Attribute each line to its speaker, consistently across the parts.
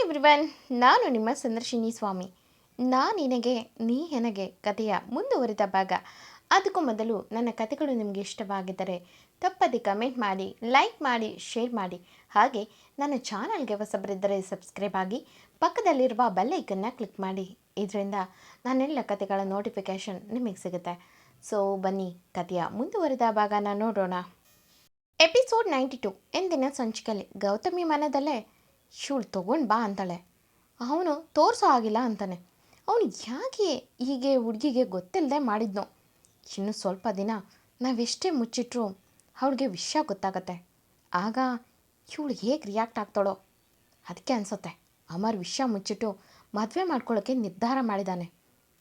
Speaker 1: Everyone, ನಾನು ನಿಮ್ಮ ಸಂದರ್ಶಿನಿ ಸ್ವಾಮಿ. ನಿನಗೆ ನೀ ನನಗೆ ಕಥೆಯ ಮುಂದುವರಿದ ಭಾಗ. ಅದಕ್ಕೂ ಮೊದಲು ನನ್ನ ಕಥೆಗಳು ನಿಮಗೆ ಇಷ್ಟವಾಗಿದ್ದರೆ ತಪ್ಪದೆ ಕಮೆಂಟ್ ಮಾಡಿ, ಲೈಕ್ ಮಾಡಿ, ಶೇರ್ ಮಾಡಿ. ಹಾಗೆ ನನ್ನ ಚಾನಲ್ಗೆ ಹೊಸಬರಿದ್ದರೆ ಸಬ್ಸ್ಕ್ರೈಬ್ ಆಗಿ ಪಕ್ಕದಲ್ಲಿರುವ ಬೆಲ್ ಐಕನ್ನ ಕ್ಲಿಕ್ ಮಾಡಿ. ಇದರಿಂದ ನನ್ನೆಲ್ಲ ಕಥೆಗಳ ನೋಟಿಫಿಕೇಷನ್ ನಿಮಗೆ ಸಿಗುತ್ತೆ. ಸೊ ಬನ್ನಿ, ಕಥೆಯ ಮುಂದುವರಿದ ಭಾಗನ ನೋಡೋಣ. ಎಪಿಸೋಡ್ 92. ಎಂದಿನ ಸಂಚಿಕೆಯಲ್ಲಿ ಗೌತಮಿ ಮನದಲ್ಲೇ ಶೂಳ್ ತೊಗೊಂಡು ಬಾ ಅಂತಾಳೆ. ಅವನು ತೋರಿಸೋ ಆಗಿಲ್ಲ ಅಂತಾನೆ. ಅವನು ಯಾಕೆ ಹೀಗೆ ಹುಡುಗಿಗೆ ಗೊತ್ತಿಲ್ಲದೆ ಮಾಡಿದ್ನೋ. ಇನ್ನು ಸ್ವಲ್ಪ ದಿನ ನಾವೆಷ್ಟೇ ಮುಚ್ಚಿಟ್ರೂ ಅವಳಿಗೆ ವಿಷಯ ಗೊತ್ತಾಗತ್ತೆ. ಆಗ ಇವಳು ಹೇಗೆ ರಿಯಾಕ್ಟ್ ಆಗ್ತಾಳೋ. ಅದಕ್ಕೆ ಅನಿಸುತ್ತೆ ಅಮರ್ ವಿಷಯ ಮುಚ್ಚಿಟ್ಟು ಮದುವೆ ಮಾಡ್ಕೊಳ್ಳೋಕ್ಕೆ ನಿರ್ಧಾರ ಮಾಡಿದ್ದಾನೆ.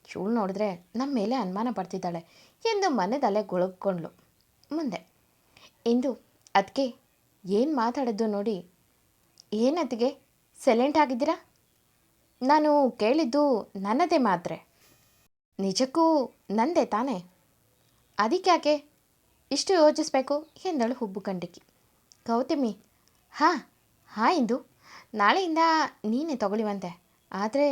Speaker 1: ಇವಳು ನೋಡಿದ್ರೆ ನಮ್ಮ ಮೇಲೆ ಅನುಮಾನ ಪಡ್ತಿದ್ದಾಳೆ ಎಂದು ಮನದಲ್ಲೇ ಗೊಳಗ್ಕೊಂಡ್ಳು. ಮುಂದೆ ಇಂದು ಅದಕ್ಕೆ ಏನು ಮಾತಾಡೋದು ನೋಡಿ, ಏನತ್ತಿಗೆ ಸೈಲೆಂಟ್ ಆಗಿದ್ದೀರಾ? ನಾನು ಕೇಳಿದ್ದು ನನ್ನದೇ ಮಾತ್ರೆ. ನಿಜಕ್ಕೂ ನಂದೇ ತಾನೇ? ಅದಕ್ಯಾಕೆ ಇಷ್ಟು ಯೋಚಿಸ್ಬೇಕು ಎಂದಳು ಹುಬ್ಬು ಕಂಡಿಕ್ಕಿ. ಗೌತಮಿ, ಹಾಂ ಇಂದು ನಾಳೆಯಿಂದ ನೀನೇ ತಗೊಳ್ಳುವಂತೆ. ಆದರೆ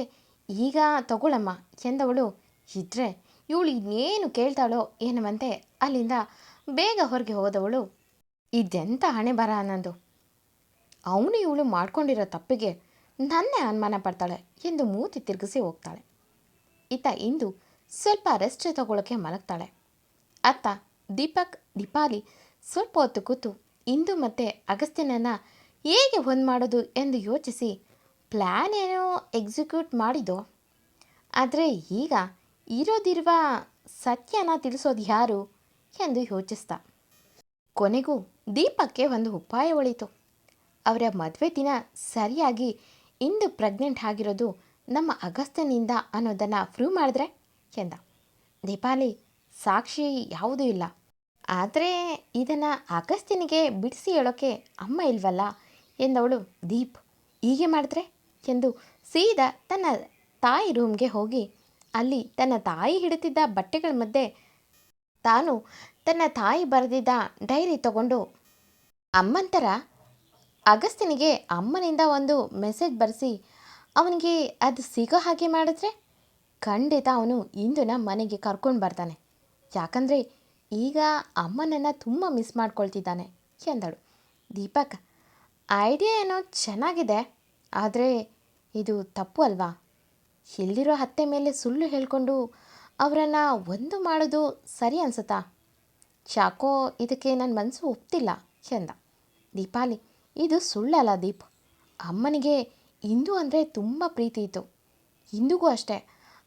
Speaker 1: ಈಗ ತಗೊಳ್ಳಮ್ಮ ಎಂದವಳು. ಇದ್ದರೆ ಇವಳು ಇನ್ನೇನು ಕೇಳ್ತಾಳೋ ಏನವಂತೆ ಅಲ್ಲಿಂದ ಬೇಗ ಹೊರಗೆ ಹೋದವಳು. ಇದೆಂಥ ಹಣೆ ಬರ ಅನ್ನೋದು. ಅವನು ಇವಳು ಮಾಡ್ಕೊಂಡಿರೋ ತಪ್ಪಿಗೆ ನನ್ನೇ ಅನುಮಾನ ಪಡ್ತಾಳೆ ಎಂದು ಮೂತಿ ತಿರುಗಿಸಿ ಹೋಗ್ತಾಳೆ. ಇತ್ತ ಇಂದು ಸ್ವಲ್ಪ ರೆಸ್ಟ್ ತಗೊಳ್ಳೋಕ್ಕೆ ಮಲಗ್ತಾಳೆ. ಅತ್ತ ದೀಪಾಲಿ ಸ್ವಲ್ಪ ಹೊತ್ತು ಕೂತು ಇಂದು ಮತ್ತು ಅಗಸ್ತ್ಯನನ್ನು ಹೇಗೆ ಒಂದು ಮಾಡೋದು ಎಂದು ಯೋಚಿಸಿ ಪ್ಲ್ಯಾನ್ ಏನೋ ಎಕ್ಸಿಕ್ಯೂಟ್ ಮಾಡಿದೋ. ಆದರೆ ಈಗ ಇರೋದಿರುವ ಸತ್ಯನ ತಿಳಿಸೋದು ಯಾರು ಎಂದು ಯೋಚಿಸ್ತಾ ಕೊನೆಗೂ ದೀಪಕ್ಕೆ ಒಂದು ಉಪಾಯ ಒಳಿತು. ಅವರ ಮದುವೆ ದಿನ ಸರಿಯಾಗಿ ಇಂದು ಪ್ರೆಗ್ನೆಂಟ್ ಆಗಿರೋದು ನಮ್ಮ ಅಗಸ್ತ್ಯನಿಂದ ಅನ್ನೋದನ್ನು ಪ್ರೂವ್ ಮಾಡಿದ್ರೆ ಎಂದ. ದೀಪಾಲಿ, ಸಾಕ್ಷಿ ಯಾವುದೂ ಇಲ್ಲ. ಆದರೆ ಇದನ್ನು ಅಗಸ್ತ್ಯನಿಗೆ ಬಿಡಿಸಿ ಹೇಳೋಕ್ಕೆ ಅಮ್ಮ ಇಲ್ವಲ್ಲ ಎಂದವಳು. ದೀಪ್, ಹೀಗೆ ಮಾಡಿದ್ರೆ ಎಂದು ಸೀದಾ ತನ್ನ ತಾಯಿ ರೂಮ್ಗೆ ಹೋಗಿ ಅಲ್ಲಿ ತನ್ನ ತಾಯಿ ಹಿಡಿತಿದ್ದ ಬಟ್ಟೆಗಳ ಮಧ್ಯೆ ತಾನು ತನ್ನ ತಾಯಿ ಬರೆದಿದ್ದ ಡೈರಿ ತಗೊಂಡು ಅಮ್ಮಂತರ ಅಗಸ್ತ್ಯನಿಗೆ ಅಮ್ಮನಿಂದ ಒಂದು ಮೆಸೇಜ್ ಬರೆಸಿ ಅವನಿಗೆ ಅದು ಸಿಗೋ ಹಾಗೆ ಮಾಡಿದ್ರೆ ಖಂಡಿತ ಅವನು ಇಂದುನ ಮನೆಗೆ ಕರ್ಕೊಂಡು ಬರ್ತಾನೆ. ಯಾಕಂದರೆ ಈಗ ಅಮ್ಮನನ್ನು ತುಂಬ ಮಿಸ್ ಮಾಡ್ಕೊಳ್ತಿದ್ದಾನೆ ಎಂದಳು. ದೀಪಕ್, ಐಡಿಯಾ ಏನೋ ಚೆನ್ನಾಗಿದೆ, ಆದರೆ ಇದು ತಪ್ಪು ಅಲ್ವಾ? ಎಲ್ಲಿರೋ ಅತ್ತೆ ಮೇಲೆ ಸುಳ್ಳು ಹೇಳ್ಕೊಂಡು ಅವರನ್ನು ಒಂದು ಮಾಡೋದು ಸರಿ ಅನಿಸುತ್ತಾ? ಯಾಕೋ ಇದಕ್ಕೆ ನನ್ನ ಮನಸ್ಸು ಒಪ್ತಿಲ್ಲ ಎಂದ. ದೀಪಾಲಿ, ಇದು ಸುಳ್ಳಲ್ಲ ದೀಪ್. ಅಮ್ಮನಿಗೆ ಇಂದು ಅಂದರೆ ತುಂಬ ಪ್ರೀತಿ ಇತ್ತು. ಇಂದಿಗೂ ಅಷ್ಟೇ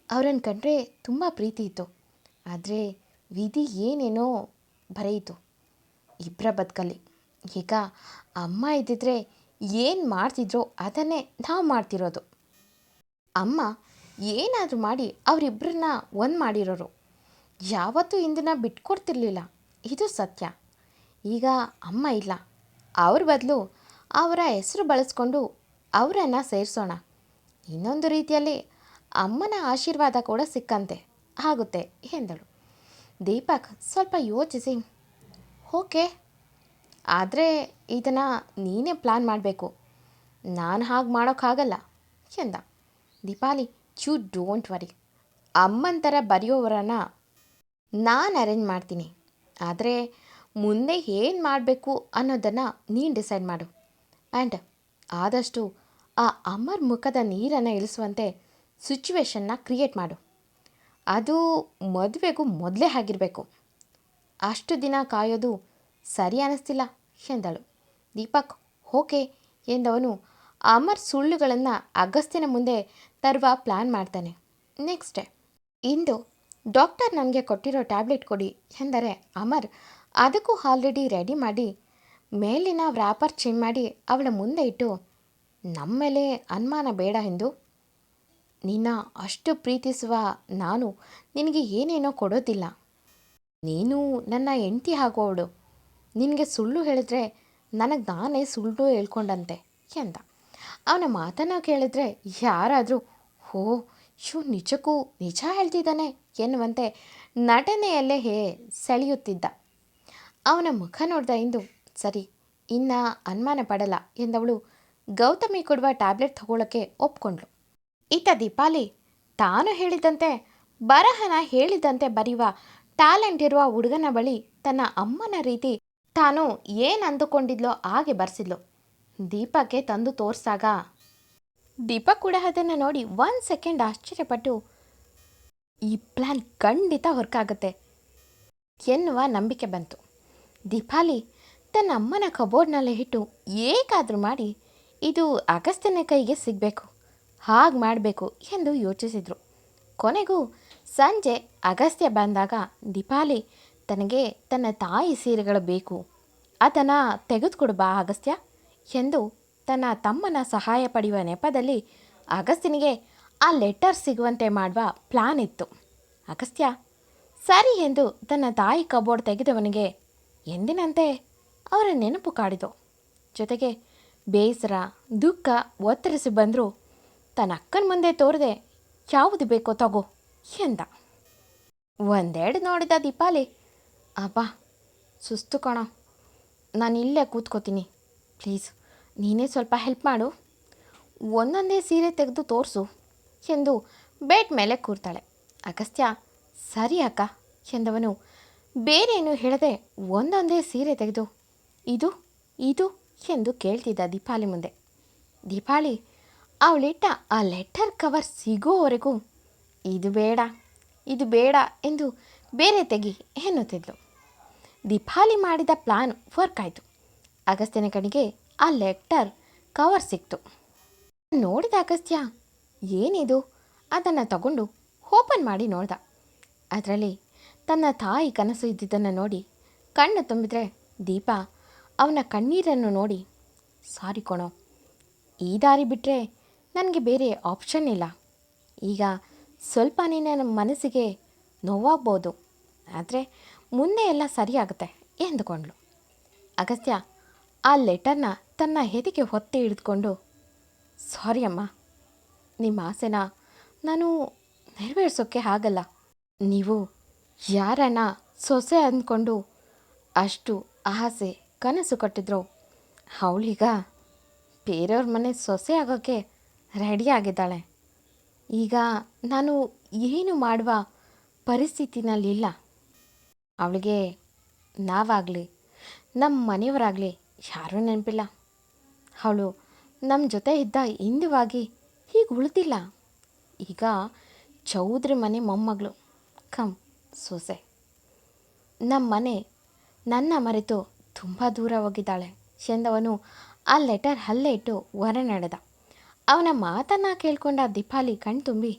Speaker 1: ಅವರನ್ನು ಕಂಡ್ರೆ ತುಂಬ ಪ್ರೀತಿ ಇತ್ತು. ಆದರೆ ವಿಧಿ ಏನೇನೋ ಬರೆಯಿತು ಇಬ್ಬರ ಬದುಕಲ್ಲಿ. ಈಗ ಅಮ್ಮ ಇದ್ದಿದ್ರೆ ಏನು ಮಾಡ್ತಿದ್ರೋ ಅದನ್ನೇ ನಾವು ಮಾಡ್ತಿರೋದು. ಅಮ್ಮ ಏನಾದರೂ ಮಾಡಿ ಅವರಿಬ್ಬರನ್ನ ಒಂದು ಮಾಡಿರೋರು. ಯಾವತ್ತೂ ಇಂದನ್ನ ಬಿಟ್ಕೊಡ್ತಿರ್ಲಿಲ್ಲ, ಇದು ಸತ್ಯ. ಈಗ ಅಮ್ಮ ಇಲ್ಲ, ಅವ್ರ ಬದಲು ಅವರ ಹೆಸರು ಬಳಸ್ಕೊಂಡು ಅವರನ್ನು ಸೇರಿಸೋಣ. ಇನ್ನೊಂದು ರೀತಿಯಲ್ಲಿ ಅಮ್ಮನ ಆಶೀರ್ವಾದ ಕೂಡ ಸಿಕ್ಕಂತೆ ಆಗುತ್ತೆ ಎಂದಳು. ದೀಪಕ್ ಸ್ವಲ್ಪ ಯೋಚಿಸಿ, ಓಕೆ, ಆದರೆ ಇದನ್ನು ನೀನೇ ಪ್ಲ್ಯಾನ್ ಮಾಡಬೇಕು, ನಾನು ಹಾಗೆ ಮಾಡೋಕ್ಕಾಗಲ್ಲ ಎಂದ. ದೀಪಾಲಿ, ಯು ಡೋಂಟ್ ವರಿ, ಅಮ್ಮನ ಥರ ಬರೆಯೋವರನ್ನು ನಾನು ಅರೇಂಜ್ ಮಾಡ್ತೀನಿ. ಆದರೆ ಮುಂದೆ ಏನು ಮಾಡಬೇಕು ಅನ್ನೋದನ್ನು ನೀನು ಡಿಸೈಡ್ ಮಾಡು. ಆ್ಯಂಡ್ ಆದಷ್ಟು ಆ ಅಮರ್ ಮುಖದ ನೀರನ್ನು ಇಳಿಸುವಂತೆ ಸಿಚುವೇಶನ್ನ ಕ್ರಿಯೇಟ್ ಮಾಡು. ಅದು ಮದುವೆಗೂ ಮೊದಲೇ ಆಗಿರಬೇಕು. ಅಷ್ಟು ದಿನ ಕಾಯೋದು ಸರಿ ಅನ್ನಿಸ್ತಿಲ್ಲ ಎಂದಳು. ದೀಪಕ್, ಓಕೆ ಎಂದವನು ಅಮರ್ ಸುಳ್ಳುಗಳನ್ನು ಅಗಸ್ತ್ಯನ ಮುಂದೆ ತರುವ ಪ್ಲ್ಯಾನ್ ಮಾಡ್ತಾನೆ. ನೆಕ್ಸ್ಟ್ ಡೇ ಇಂದು ಡಾಕ್ಟರ್ ನನಗೆ ಕೊಟ್ಟಿರೋ ಟ್ಯಾಬ್ಲೆಟ್ ಕೊಡಿ ಎಂದರೆ ಅಮರ್ ಅದಕ್ಕೂ ಆಲ್ರೆಡಿ ರೆಡಿ ಮಾಡಿ ಮೇಲಿನ ವ್ರ್ಯಾಪರ್ ಚೇಂಜ್ ಮಾಡಿ ಅವಳ ಮುಂದೆ ಇಟ್ಟು, ನಮ್ಮ ಮೇಲೆ ಅನುಮಾನ ಬೇಡ ಎಂದು, ನಿನ್ನ ಅಷ್ಟು ಪ್ರೀತಿಸುವ ನಾನು ನಿನಗೆ ಏನೇನೋ ಕೊಡೋದಿಲ್ಲ. ನೀನು ನನ್ನ ಹೆಂಡತಿ ಆಗೋವಳು. ನಿನಗೆ ಸುಳ್ಳು ಹೇಳಿದ್ರೆ ನನಗೆ ನಾನೇ ಸುಳ್ಳು ಹೇಳ್ಕೊಂಡಂತೆ ಎಂದ. ಅವನ ಮಾತನ್ನು ಕೇಳಿದ್ರೆ ಯಾರಾದರೂ ಓ ನಿಜಕ್ಕೂ ನಿಜ ಹೇಳ್ತಿದ್ದಾನೆ ಎನ್ನುವಂತೆ ನಟನೆಯಲ್ಲೇ ಸೆಳೆಯುತ್ತಿದ್ದ. ಅವನ ಮುಖ ನೋಡ್ದ ಇಂದು. ಸರಿ, ಇನ್ನು ಅನುಮಾನ ಪಡಲ್ಲ ಎಂದವಳು ಗೌತಮಿ ಕೊಡುವ ಟ್ಯಾಬ್ಲೆಟ್ ತಗೊಳ್ಳೋಕ್ಕೆ ಒಪ್ಕೊಂಡ್ಳು. ಈತ ದೀಪಾಲಿ ತಾನು ಹೇಳಿದಂತೆ ಬರಹನ ಹೇಳಿದಂತೆ ಬರೆಯುವ ಟ್ಯಾಲೆಂಟ್ ಇರುವ ಹುಡುಗನ ಬಳಿ ತನ್ನ ಅಮ್ಮನ ರೀತಿ ತಾನು ಏನು ಅಂದುಕೊಂಡಿದ್ಲೋ ಹಾಗೆ ಬರ್ಸಿದ್ಲು. ದೀಪಕ್ಕೆ ತಂದು ತೋರಿಸಾಗ ದೀಪ ಕೂಡ ಅದನ್ನು ನೋಡಿ 1 ಸೆಕೆಂಡ್ ಆಶ್ಚರ್ಯಪಟ್ಟು ಈ ಪ್ಲ್ಯಾನ್ ಖಂಡಿತ ಹೊರಕಾಗುತ್ತೆ ಎನ್ನುವ ನಂಬಿಕೆ ಬಂತು. ದೀಪಾಲಿ ತನ್ನ ಅಮ್ಮನ ಕಬೋರ್ಡ್ನಲ್ಲೇ ಇಟ್ಟು ಹೇಗಾದರೂ ಮಾಡಿ ಇದು ಅಗಸ್ತ್ಯನ ಕೈಗೆ ಸಿಗಬೇಕು, ಹಾಗೆ ಮಾಡಬೇಕು ಎಂದು ಯೋಚಿಸಿದರು. ಕೊನೆಗೂ ಸಂಜೆ ಅಗಸ್ತ್ಯ ಬಂದಾಗ ದೀಪಾಲಿ ತನಗೆ ತನ್ನ ತಾಯಿ ಸೀರೆಗಳು ಬೇಕು, ಅದನ್ನು ತೆಗೆದುಕೊಡು ಬಾ ಅಗಸ್ತ್ಯ ಎಂದು ತನ್ನ ತಮ್ಮನ ಸಹಾಯ ಪಡೆಯುವ ನೆಪದಲ್ಲಿ ಅಗಸ್ತ್ಯನಿಗೆ ಆ ಲೆಟರ್ ಸಿಗುವಂತೆ ಮಾಡುವ ಪ್ಲಾನ್ ಇತ್ತು. ಅಗಸ್ತ್ಯ ಸರಿ ಎಂದು ತನ್ನ ತಾಯಿ ಕಬೋರ್ಡ್ ತೆಗೆದವನಿಗೆ ಎಂದಿನಂತೆ ಅವರ ನೆನಪು ಕಾಡಿತು. ಜೊತೆಗೆ ಬೇಸರ ದುಃಖ ಒತ್ತರಿಸಿ ಬಂದರೂ ತನ್ನ ಅಕ್ಕನ ಮುಂದೆ ತೋರದೆ ಯಾವುದು ಬೇಕೋ ತಗೋ ಎಂದ. ಒಂದೆರಡು ನೋಡಿದ ದೀಪಾಲಿ, ಅಬ್ಬಾ ಸುಸ್ತು ಕಣ, ನಾನು ಇಲ್ಲೇ ಕೂತ್ಕೋತೀನಿ, ಪ್ಲೀಸ್ ನೀನೇ ಸ್ವಲ್ಪ ಹೆಲ್ಪ್ ಮಾಡು, ಒಂದೊಂದೇ ಸೀರೆ ತೆಗೆದು ತೋರಿಸು ಎಂದು ಬೆಡ್ ಮೇಲೆ ಕೂರ್ತಾಳೆ. ಅಗಸ್ತ್ಯ ಸರಿ ಅಕ್ಕ ಎಂದವನು ಬೇರೇನು ಹೇಳದೆ ಒಂದೊಂದೇ ಸೀರೆ ತೆಗೆದು ಇದು ಇದು ಎಂದು ಕೇಳ್ತಿದ್ದ ದೀಪಾಲಿ ಮುಂದೆ. ದೀಪಾಲಿ ಅವಳಿಟ್ಟ ಆ ಲೆಟರ್ ಕವರ್ ಸಿಗೋವರೆಗೂ ಇದು ಬೇಡ ಇದು ಬೇಡ ಎಂದು ಬೇರೆ ತೆಗಿ ಎನ್ನುತ್ತಿದ್ಲು. ದೀಪಾಲಿ ಮಾಡಿದ ಪ್ಲಾನ್ ವರ್ಕ್ ಆಯಿತು. ಅಗಸ್ತ್ಯನ ಕಡೆಗೆ ಆ ಲೆಟರ್ ಕವರ್ ಸಿಕ್ತು. ನೋಡಿದ ಅಗಸ್ತ್ಯ ಏನಿದು ಅದನ್ನು ತಗೊಂಡು ಓಪನ್ ಮಾಡಿ ನೋಡ್ದ. ಅದರಲ್ಲಿ ತನ್ನ ತಾಯಿ ಕನಸು ಇದ್ದಿದ್ದನ್ನು ನೋಡಿ ಕಣ್ಣು ತುಂಬಿದ್ರೆ ದೀಪ ಅವನ ಕಣ್ಣೀರನ್ನು ನೋಡಿ, ಸಾರಿ ಕಣೋ, ಈ ದಾರಿ ಬಿಟ್ಟರೆ ನನಗೆ ಬೇರೆ ಆಪ್ಷನ್ ಇಲ್ಲ, ಈಗ ಸ್ವಲ್ಪ ನಿನ್ನ ಮನಸ್ಸಿಗೆ ನೋವಾಗ್ಬೋದು, ಆದರೆ ಮುಂದೆ ಎಲ್ಲ ಸರಿಯಾಗುತ್ತೆ ಎಂದುಕೊಂಡ್ಳು. ಅಗಸ್ತ್ಯ ಆ ಲೆಟರ್ನ ತನ್ನ ಹೆದೆಗೆ ಹೊತ್ತಿ ಹಿಡಿದುಕೊಂಡು, ಸಾರಿ ಅಮ್ಮ, ನಿಮ್ಮ ಆಸೆನ ನಾನು ನೆರವೇರಿಸೋಕ್ಕೆ ಆಗಲ್ಲ, ನೀವು ಯಾರನ್ನ ಸೊಸೆ ಅಂದ್ಕೊಂಡು ಅಷ್ಟು ಆಸೆ ಕನಸು ಕಟ್ಟಿದ್ರು ಅವಳೀಗ ಬೇರೆಯವ್ರ ಮನೆ ಸೊಸೆ ಆಗೋಕ್ಕೆ ರೆಡಿಯಾಗಿದ್ದಾಳೆ, ಈಗ ನಾನು ಏನು ಮಾಡುವ ಪರಿಸ್ಥಿತಿನಲ್ಲಿಲ್ಲ, ಅವಳಿಗೆ ನಾವಾಗಲಿ ನಮ್ಮ ಮನೆಯವರಾಗಲಿ ಯಾರೂ ನೆನಪಿಲ್ಲ, ಅವಳು ನಮ್ಮ ಜೊತೆ ಇದ್ದ ಹಿಂದುವಾಗಿ ಹೀಗೆ ಉಳಿದಿಲ್ಲ, ಈಗ ಚೌಧರಿ ಮನೆ ಮೊಮ್ಮಗಳು ಕಮ್ ಸೊಸೆ, ನಮ್ಮ ಮನೆ ನನ್ನ ಮರೆತು ತುಂಬ ದೂರ ಹೋಗಿದ್ದಾಳೆ ಎಂದವನು ಆ ಲೆಟರ್ ಹಲ್ಲೆ ಇಟ್ಟು ಹೊರ ನಡೆದ. ಅವನ ಮಾತನ್ನು ಕೇಳ್ಕೊಂಡ ದೀಪಾಲಿ ಕಣ್ತುಂಬಿ,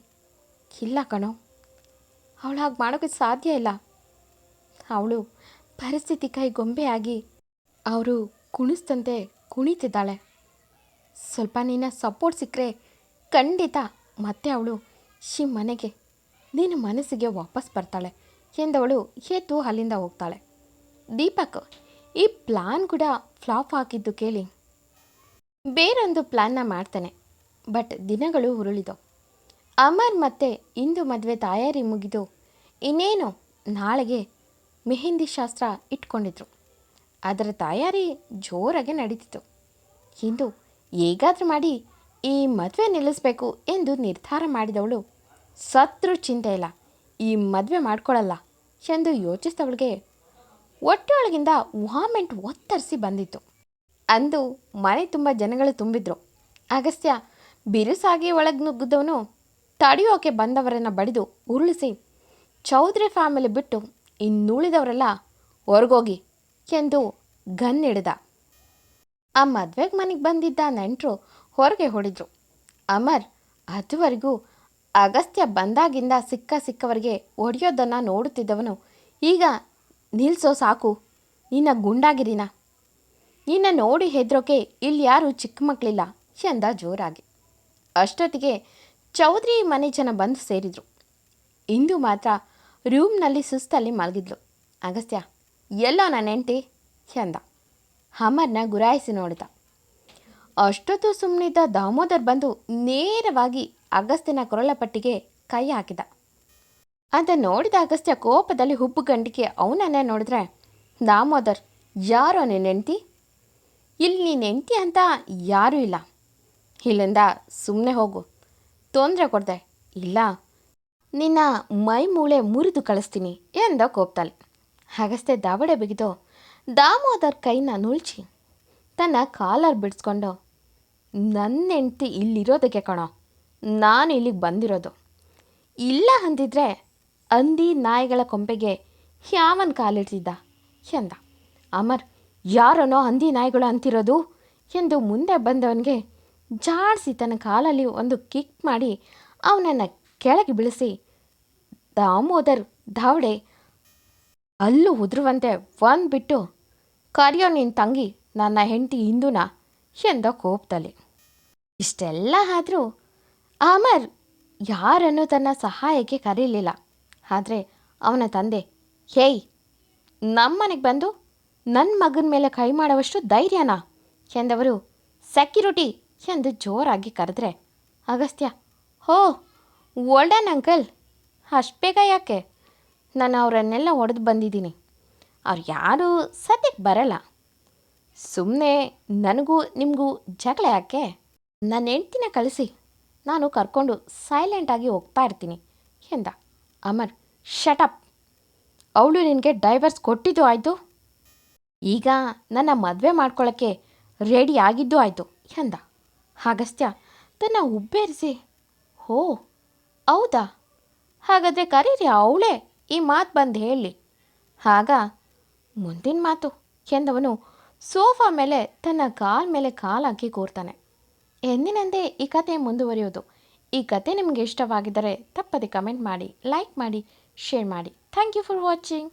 Speaker 1: ಇಲ್ಲ ಕಣೋ, ಅವಳು ಹಾಗೆ ಮಾಡೋಕ್ಕೆ ಸಾಧ್ಯ ಇಲ್ಲ, ಅವಳು ಪರಿಸ್ಥಿತಿ ಕೈ ಗೊಂಬೆಯಾಗಿ ಅವರು ಕುಣಿಸ್ತಂತೆ ಕುಣಿತಿದ್ದಾಳೆ, ಸ್ವಲ್ಪ ನಿನ್ನ ಸಪೋರ್ಟ್ ಸಿಕ್ಕರೆ ಖಂಡಿತ ಮತ್ತೆ ಅವಳು ಈ ಮನೆಗೆ ನಿನ್ನ ಮನಸ್ಸಿಗೆ ವಾಪಸ್ ಬರ್ತಾಳೆ ಎಂದವಳು ಎದ್ದು ಅಲ್ಲಿಂದ ಹೋಗ್ತಾಳೆ. ದೀಪಕ್ ಈ ಪ್ಲಾನ್ ಕೂಡ ಫ್ಲಾಪ್ ಆಗಿದ್ದು ಕೇಳಿ ಬೇರೊಂದು ಪ್ಲಾನ್ನ ಮಾಡ್ತಾನೆ. ಬಟ್ ದಿನಗಳು ಉರುಳಿದವು. ಅಮರ್ ಮತ್ತು ಇಂದು ಮದುವೆ ತಯಾರಿ ಮುಗಿದು ಇನ್ನೇನು ನಾಳೆಗೆ ಮೆಹಂದಿ ಶಾಸ್ತ್ರ ಇಟ್ಕೊಂಡಿದ್ರು. ಅದರ ತಯಾರಿ ಜೋರಾಗೆ ನಡೀತಿತ್ತು. ಇಂದು ಹೇಗಾದರೂ ಮಾಡಿ ಈ ಮದುವೆ ನಿಲ್ಲಿಸಬೇಕು ಎಂದು ನಿರ್ಧಾರ ಮಾಡಿದವಳು ಸತ್ರು ಚಿಂತೆ ಇಲ್ಲ, ಈ ಮದುವೆ ಮಾಡ್ಕೊಳ್ಳಲ್ಲ ಎಂದು ಯೋಚಿಸಿದವಳಿಗೆ ಹೊಟ್ಟೆಯೊಳಗಿಂದ ವಾಮೆಂಟ್ ಒತ್ತರಿಸಿ ಬಂದಿತ್ತು. ಅಂದು ಮನೆ ತುಂಬ ಜನಗಳು ತುಂಬಿದ್ರು. ಅಗಸ್ತ್ಯ ಬಿರುಸಾಗಿ ಒಳಗೆ ನುಗ್ಗಿದವನು ತಡೆಯೋಕೆ ಬಂದವರನ್ನು ಬಡಿದು ಉರುಳಿಸಿ, ಚೌಧರಿ ಫ್ಯಾಮಿಲಿ ಬಿಟ್ಟು ಇನ್ನುಳಿದವರೆಲ್ಲ ಹೊರಗೋಗಿ ಎಂದು ಗನ್ ಹಿಡಿದ. ಆ ಮದುವೆಗೆ ಮನೆಗೆ ಬಂದಿದ್ದ ನೆಂಟರು ಹೊರಗೆ ಹೊಡಿದ್ರು. ಅಮರ್ ಅದುವರೆಗೂ ಅಗಸ್ತ್ಯ ಬಂದಾಗಿಂದ ಸಿಕ್ಕವರಿಗೆ ಹೊಡೆಯೋದನ್ನು ನೋಡುತ್ತಿದ್ದವನು ಈಗ ನಿಲ್ಲಿಸೋ ಸಾಕು ನಿನ್ನ ಗುಂಡಾಗಿರಿನ, ನಿನ್ನ ನೋಡಿ ಹೆದ್ರೋಕೆ ಇಲ್ಲಿ ಯಾರೂ ಚಿಕ್ಕ ಮಕ್ಕಳಿಲ್ಲ ಎಂದ ಜೋರಾಗಿ. ಅಷ್ಟೊತ್ತಿಗೆ ಚೌಧರಿ ಮನೆ ಜನ ಬಂದು ಸೇರಿದರು. ಇಂದು ಮಾತ್ರ ರೂಮ್ನಲ್ಲಿ ಸುಸ್ತಲ್ಲಿ ಮಲಗಿದ್ಲು. ಅಗಸ್ತ್ಯ ಎಲ್ಲೋ ನನ್ನ ಹೆಂಡತಿ ಎಂದ. ಅಮರ್ನ ಗುರಾಯಿಸಿ ನೋಡಿದ. ಅಷ್ಟೊತ್ತು ಸುಮ್ಮನಿದ್ದ ದಾಮೋದರ್ ಬಂದು ನೇರವಾಗಿ ಅಗಸ್ತ್ಯನ ಕೊರಳಪಟ್ಟಿಗೆ ಕೈ ಹಾಕಿದ. ಅದನ್ನು ನೋಡಿದ ಅಗಸ್ತ್ಯ ಕೋಪದಲ್ಲಿ ಹುಬ್ಬುಗಂಡಿಗೆ ಅವನನ್ನೇ ನೋಡಿದ್ರೆ, ದಾಮೋದರ್ ಯಾರೋ ನಿನ್ನ ಹೆಂಡ್ತಿ? ಇಲ್ಲಿ ನಿನ್ನ ಹೆಂಡ್ತಿ ಅಂತ ಯಾರೂ ಇಲ್ಲ, ಇಲ್ಲಿಂದ ಸುಮ್ಮನೆ ಹೋಗು, ತೊಂದರೆ ಕೊಡ್ದೆ ಇಲ್ಲ ನಿನ್ನ ಮೈ ಮೂಳೆ ಮುರಿದು ಕಳಿಸ್ತೀನಿ ಎಂದ ಕೋಪ್ತಾಳೆ. ಹಾಗಷ್ಟೇ ದಾವಡೆ ಬಿಗಿದು ದಾಮೋದರ್ ಕೈನ ನುಳ್ಚಿ ತನ್ನ ಕಾಲರ್ ಬಿಡಿಸ್ಕೊಂಡು, ನನ್ನ ಹೆಂಡ್ತಿ ಇಲ್ಲಿರೋದಕ್ಕೆ ಕಣೋ ನಾನು ಇಲ್ಲಿಗೆ ಬಂದಿರೋದು, ಇಲ್ಲ ಅಂದಿದ್ರೆ ಹಂದಿ ನಾಯಿಗಳ ಕೊಂಪೆಗೆ ಯಾವನ್ ಕಾಲಿಡ್ತಿದ್ದ ಎಂದ. ಅಮರ್ ಯಾರನೋ ಹಂದಿ ನಾಯಿಗಳು ಅಂತಿರೋದು ಎಂದು ಮುಂದೆ ಬಂದವನಿಗೆ ಜಾಡಿಸಿ ತನ್ನ ಕಾಲಲ್ಲಿ ಒಂದು ಕಿಕ್ ಮಾಡಿ ಅವನನ್ನು ಕೆಳಗೆ ಬೀಳಿಸಿ ದಾಮೋದರ್ ಧಾವಡೆ ಅಲ್ಲೂ ಉದುರುವಂತೆ ಒಂದು ಬಿಟ್ಟು, ಕರೆಯೋ ನಿನ್ನ ತಂಗಿ ನನ್ನ ಹೆಂಡತಿ ಇಂದುನಾ ಎಂದ ಕೋಪದಲ್ಲಿ. ಇಷ್ಟೆಲ್ಲ ಆದರೂ ಅಮರ್ ಯಾರನ್ನೂ ತನ್ನ ಸಹಾಯಕ್ಕೆ ಕರೀಲಿಲ್ಲ. ಆದರೆ ಅವನ ತಂದೆ, ಹೇಯ್ ನಮ್ಮನೆಗೆ ಬಂದು ನನ್ನ ಮಗನ ಮೇಲೆ ಕೈ ಮಾಡುವಷ್ಟು ಧೈರ್ಯನಾ ಎಂದವರು ಸೆಕ್ಯೂರಿಟಿ ಎಂದು ಜೋರಾಗಿ ಕರೆದ್ರೆ ಅಗಸ್ತ್ಯ, ಹೋ ಒಳ್ಡನ್ ಅಂಕಲ್, ಅಷ್ಟು ಬೇಗ ಯಾಕೆ? ನಾನು ಅವರನ್ನೆಲ್ಲ ಹೊಡೆದು ಬಂದಿದ್ದೀನಿ, ಅವ್ರು ಯಾರೂ ಸದ್ಯಕ್ಕೆ ಬರಲ್ಲ, ಸುಮ್ಮನೆ ನನಗೂ ನಿಮಗೂ ಜಗಳ ಯಾಕೆ? ನನ್ನ ಹೆಂಡ್ತಿನ ಕಳಿಸಿ ನಾನು ಕರ್ಕೊಂಡು ಸೈಲೆಂಟಾಗಿ ಹೋಗ್ತಾ ಇರ್ತೀನಿ ಎಂದ. ಅಮರ್, ಶಟಪ್, ಅವಳು ನಿನಗೆ ಡೈವರ್ಸ್ ಕೊಟ್ಟಿದ್ದು ಆಯಿತು, ಈಗ ನನ್ನ ಮದುವೆ ಮಾಡ್ಕೊಳ್ಳೋಕ್ಕೆ ರೆಡಿ ಆಗಿದ್ದು ಆಯಿತು ಎಂದ. ಅಗಸ್ತ್ಯ ತನ್ನ ಉಬ್ಬೇರಿಸಿ, ಹೋ ಹೌದಾ, ಹಾಗಾದರೆ ಕರೀರಿ ಅವಳೇ ಈ ಮಾತು ಬಂದು ಹೇಳಿ, ಆಗ ಮುಂದಿನ ಮಾತು ಎಂದವನು ಸೋಫಾ ಮೇಲೆ ತನ್ನ ಕಾಲ ಮೇಲೆ ಕಾಲಾಕಿ ಕೂರ್ತಾನೆ. ಎಂದಿನಂತೆ ಈ ಕತೆ ಮುಂದುವರಿಯೋದು. ಈ ಕತೆ ನಿಮಗೆ ಇಷ್ಟವಾಗಿದ್ದರೆ ತಪ್ಪದೆ ಕಮೆಂಟ್ ಮಾಡಿ, ಲೈಕ್ ಮಾಡಿ, ಶೇರ್ ಮಾಡಿ. Thank you for watching.